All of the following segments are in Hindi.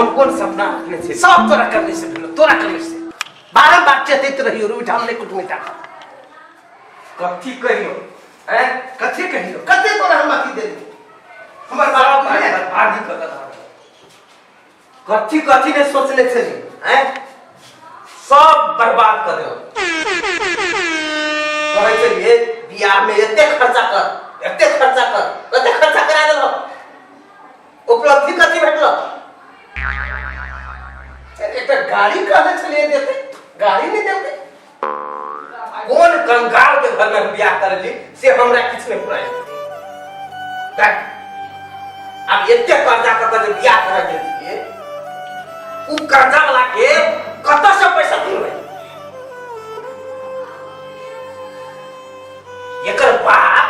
कौन कौन सपना अपने से सब तोरा करने से भेलो तोरा करने से बारंबार चेतित रहियो उठाम नहीं कुछ मिटा कथी कहियो हैं कथी कहियो कते तोरा हम अथी दे हमर बाप बर्बादी कर दला कथी कथी ने सोचले छे हैं सब बर्बाद कर दो कहे चलिए बियाह में एते खर्चा करा देलो उपलब्धि कथी भेटलो एक गाड़ी कहले चलिए देते गाड़ी नहीं देते कौन कंगाल के घर में बियाह करली से हमरा किछ नहीं पुराई अब एते कर्जा कर बियाह करा देतिए उ कर्जा वाला के कत से पैसा दिलवे एकर बाप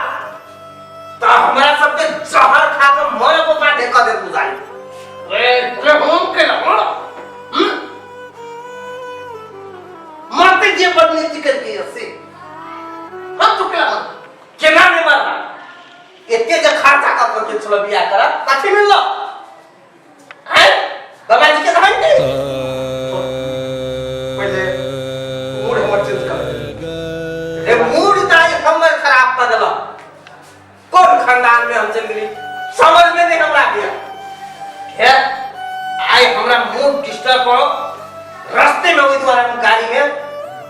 तो हमरा सबके जहर खा के मर को बाटे क दे गुजारी रे हम के ना मरते जे बदनी जिक्र की से हम तो केना नहीं मरना एते जे खर्चा कर के चलो बियाह करा कथि मिललो हैं बाबा जी के धान नहीं पहले मूड हमर चेंज कर रे मूड ताई हमर खराब कर देला कौन खानदान में हम चल गई समझ में नहीं हमरा गया है आई हमरा मूड डिस्टर्ब हो रास्ते में हुई तुम्हारा गाड़ी में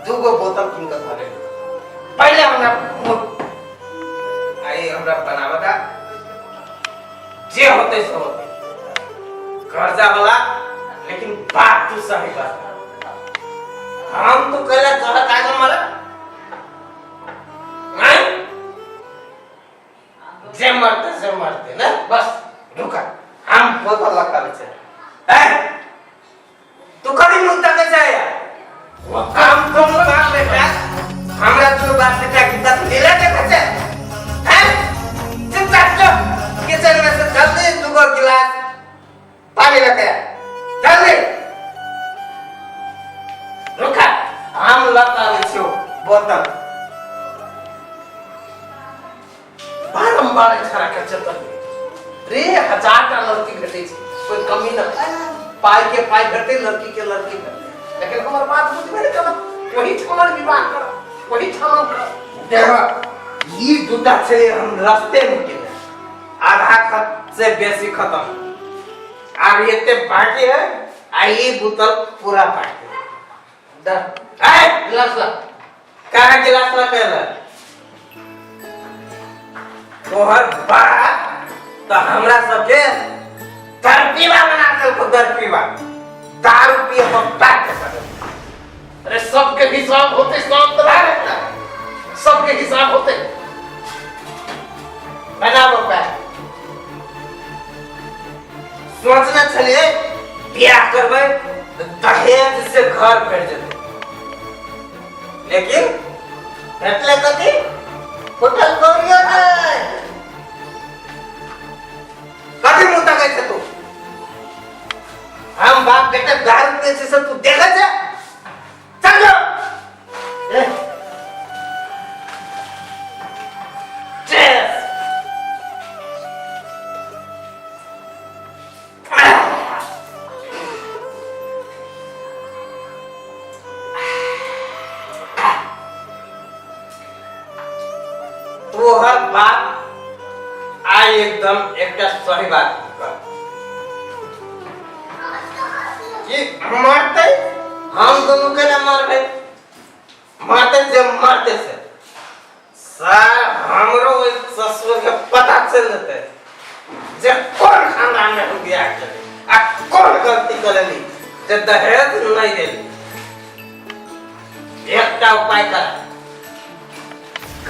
दो बोतल किन कर भरे पहले हमरा आई हमरा बनावता जे होते सो होते कर्जा वाला लेकिन बात तू सही बात हम तो कहला तोरा कागज मारा नहीं जे मरते ना बस रुका हम बोतल लगा दे हैं तू कभी मुद्दा कैसे आया हम तुम बात बेटा हमरा तू बात बेटा की बात ले ले कैसे हैं चुपचाप जो किचन में से जल्दी दो गिलास पानी लेके जल्दी रुका हम लगा छो बोतल बारंबार खरा के चलता रे 1000 टा लड़की घटे कोई कमी ना पाई के पाई घटे लड़की के लड़की घटे लेकिन हमर बात बुझ में नहीं करत वही छोड़ विवाह कर वही ठाम कर देखो ई दुटा से हम रास्ते में के आधा खत से बेसी खत्म अब ये ते बाकी है आई बोतल पूरा बाकी द ए गिलास ला कहां गिलास ला पहले तोहर बात तो हमरा सबके दरपीवा बना दे को दरपीवा दारू पिए हम बात कर अरे सबके हिसाब होते सब तो रहता सबके हिसाब होते बनाओ पैक सोचना चलिए ब्याह करबे दहेज से घर भेज देते लेकिन भेटले कथी होटल करियो नहीं कथी मुद्दा कैसे तू हम बाप बेटा दारू पे से तू देखा जा चल लो वो हर बात आई एकदम एक सही बात कर कि मरते हम दोनों के ना मर गए मरते जब मरते से सर हमरो ससुर के पता चल जाते जे कौन खानदान में हम बियाह करे आ कौन गलती करली जे दहेज नहीं देली एकटा उपाय कर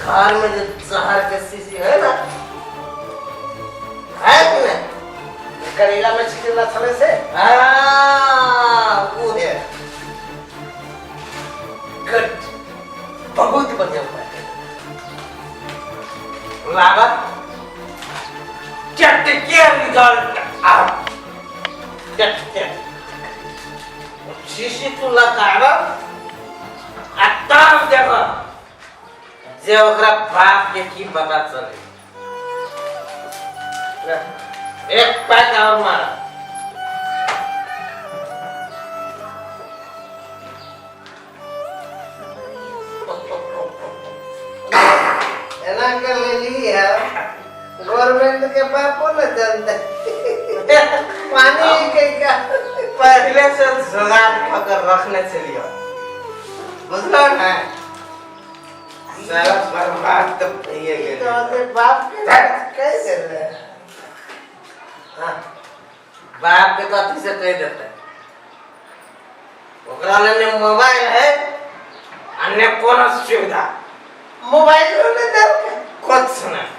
घर में जो जहर के शीशी है ना है कि नहीं करेला में छिड़ला थले से वो है गुड बहुत बढ़िया उपाय लागत क्या रिजल्ट आप क्या शीशी तू लगावा आ तब देखो जे ओकरा बाप के की पता चले एक पैक और मार के बापो न जानता पानी के क्या पहले से जुगाड़ पकड़ रखने चलिए बुझलो ना सारा बर्बाद तो ये तो अपने बाप के कैसे रहे हाँ बाप के कथी से कह देते ओकरा ने मोबाइल है अन्य कोनो सुविधा मोबाइल में दे कुछ नहीं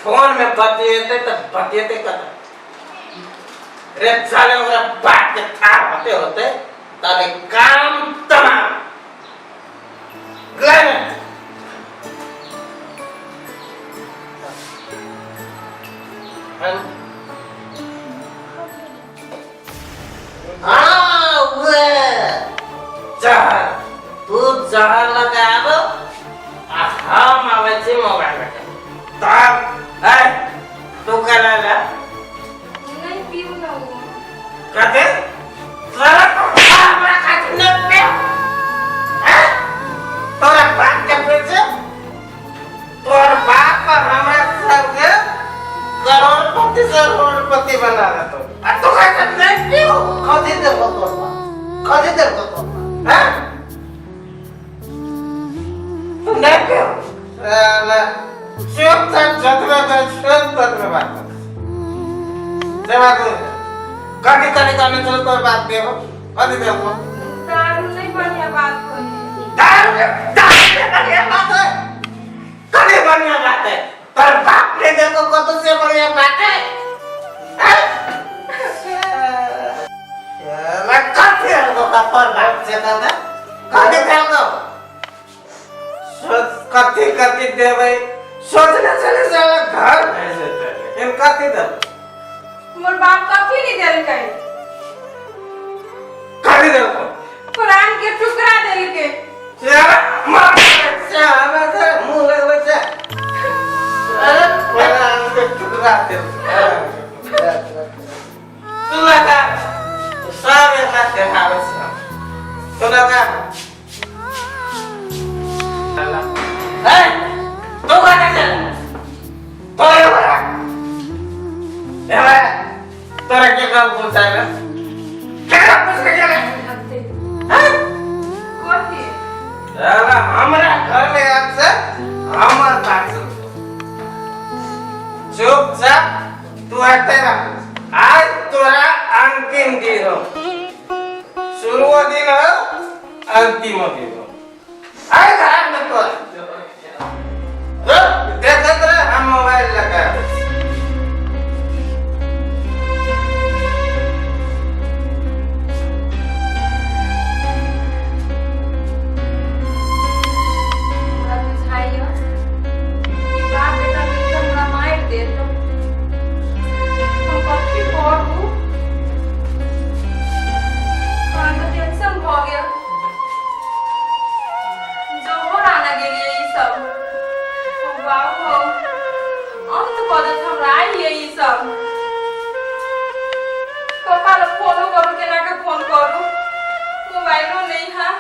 फोन में बतिएते तो बतिएते कत रे साले ओकरा बात के था होते ताले काम तमाम गए हाँ वो जहर तू जहर लगाब हम आवे छी मोबाइल में तब है तू करा ला नहीं पीऊ ना वो कहते सारा तो हमरा खातिर न पे तोरा बाप के पीछे तोर बाप हमरा सबके करोड़पति बना रहा तो आ तू कहते नहीं पीऊ कभी दे तो हैं तू नहीं पीऊ साला चुपचाप जतरा का शुद्ध तत्व बात जवाब दे काटी काटी करने चलो तो बात दे हो अभी देखो दारू नहीं बढ़िया बात कोई दारू बढ़िया बात है कभी बढ़िया बात है पर बाप ने देखो कत से बढ़िया बात है मैं काफी है तो पर बाप से करना काफी कर दो सोच कथी कथी दे भाई सोचने चले साला घर भेज देते इन कथी दे मोर बाप कभी नहीं दिल कहीं कथी दे को कुरान के टुकड़ा दिल के चला मार चला से मुंह लगे से अरे कुरान के टुकड़ा दे तू लगा सारे बात दिखावे से तू लगा है तू कहाँ चल तो ये बड़ा तेरा क्या काम पूछता है ना क्या पूछ के चले कथी अरे हमारा घर में आपसे हमार बात सुन चुपचाप तू हटते रह आज तोरा अंतिम दिन हो शुरू दिन हो अंतिम दिन हो आए घर में तो देखत रहे हम मोबाइल लगा बुझाइयो कि बाप बेटा के हमरा मार दे तो हम कथी करू हमरा तो टेंशन भ गया जहर आना गेलिए ई सब बाबू अंत कदत हमरा आइए ई सब पापा ला फोन करू केना के फोन करू मोबाइलो नहीं है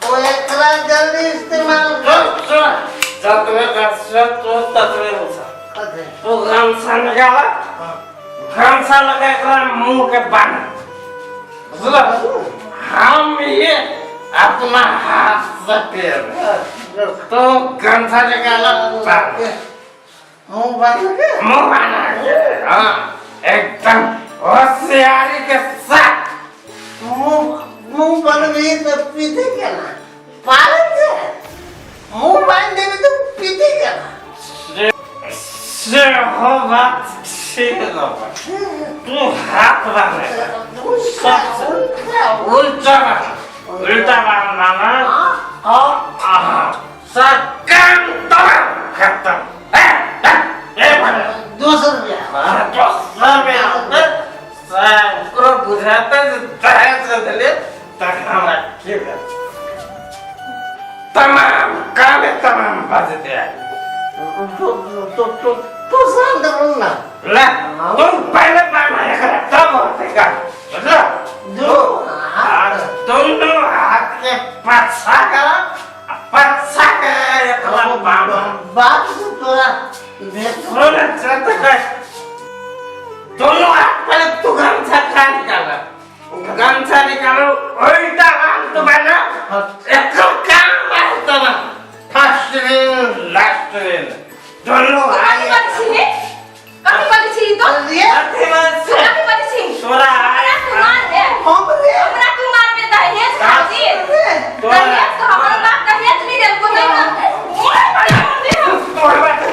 वो एकरा जल्दी इस्तेमाल कर। तत्वे का तो तत्वे होता कदे तो गामसा निकाला गामसा लगा एकरा मुंह के बांध बुझला हम ये अपना हाथ से पेर तो गामसा निकाला बांध मुंह बांध के मुंह बांध के हाँ एकदम होशियारी के साथ मुंह बंद गई तो पीते क्या ना पालन से मुंह बांध देवे तो पीते क्या ना से हो बात ठीक है तू हाथ बांधे उल्टा बांधना और सकम तमाम खत्म बुझाते तमाम काले तमाम बजते तो शांत रहो ना ला तुम पहले बनाया कर तब होतेगा समझा तुम दो हाथ के पछा करा ये कलम बाबा बात से तोरा थोड़ा चलते है दोनों हाथ पहले तू गमछा निकालो उल्टा बांध बना एक काम है तब फर्स्ट दिन लास्ट दिन दोनों कभी बात छी तो ये कभी बात छी तोरा मार दे हम रे हमरा तू मार दे दहेज खाती दहेज तो हमरा बाप दहेज नहीं दे को नहीं तोरा बात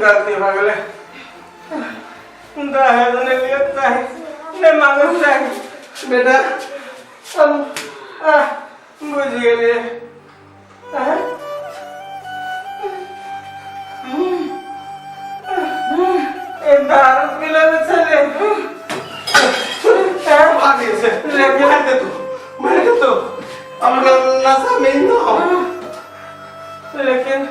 गलती हो गले दहेज ने लिया दहेज ने मांगे दहेज बेटा हम बुझ गए दारू पिलाने चले भागे से लेके दे तू मैं तो अब नशा में ना हो लेकिन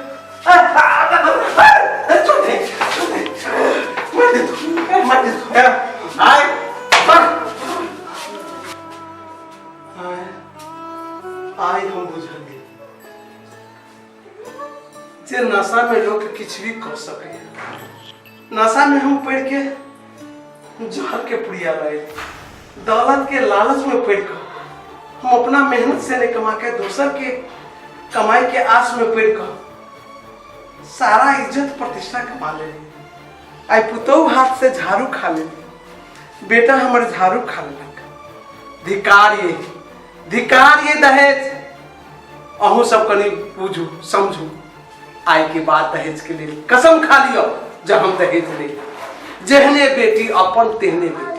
आई हम बुझलिए जे नशा में लोग किछ भी कर सके नशा में हम पढ़ के जहर के पुड़िया लाए दौलत के लालच में पढ़ कर हम अपना मेहनत से नहीं कमा के दूसर के कमाई के आस में पढ़ कर सारा इज्जत प्रतिष्ठा कमा ले आई पुतौ हाथ से झाड़ू खा ले बेटा हमारे झाड़ू खा ले धिकार ये दहेज अहू सब कनी बुझू समझू आई के बाद दहेज के लिए कसम खा लियो जब हम दहेज ले जेहने बेटी अपन तेहने बेटी